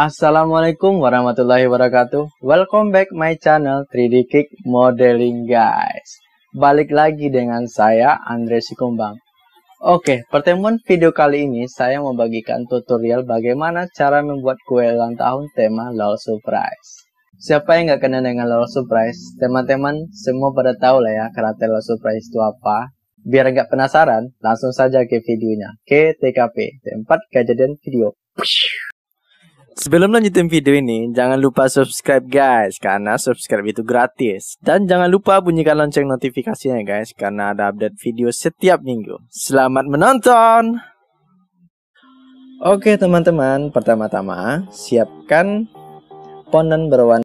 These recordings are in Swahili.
Assalamualaikum warahmatullahi wabarakatuh. Welcome back my channel 3D Kick Modeling guys. Balik lagi dengan saya Andre Sikumbang. Oke, pertemuan video kali ini saya membagikan tutorial bagaimana cara membuat kue ulang tahun tema LOL Surprise. Siapa yang nggak kenal dengan LOL Surprise? Teman-teman semua pada tahu lah ya karakter LOL Surprise itu apa. Biar nggak penasaran, langsung saja ke videonya. Ke TKP, tempat kejadian video. Sebelum lanjutin video ini, jangan lupa subscribe guys, karena subscribe itu gratis. Dan jangan lupa bunyikan lonceng notifikasinya guys, karena ada update video setiap minggu. Selamat menonton! Oke teman-teman, pertama-tama siapkan fondant berwarna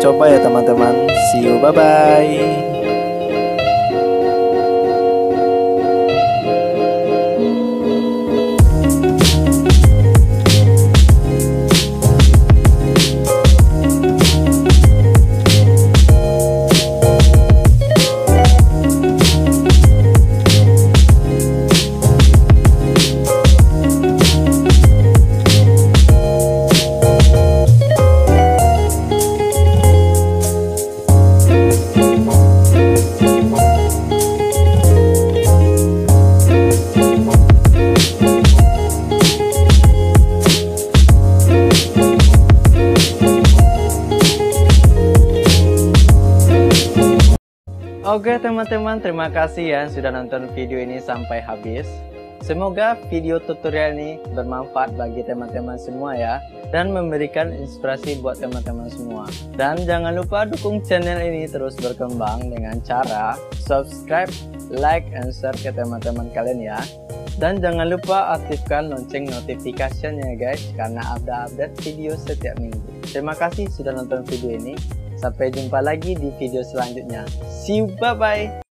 coba ya teman-teman. See you, bye-bye. Oke teman-teman, terima kasih ya sudah nonton video ini sampai habis. Semoga video tutorial ini bermanfaat bagi teman-teman semua ya, dan memberikan inspirasi buat teman-teman semua. Dan jangan lupa dukung channel ini terus berkembang dengan cara subscribe, like, and share ke teman-teman kalian ya. Dan jangan lupa aktifkan lonceng notifikasinya guys, karena ada update video setiap minggu. Terima kasih sudah nonton video ini. Sampai jumpa lagi di video selanjutnya. See you, bye-bye.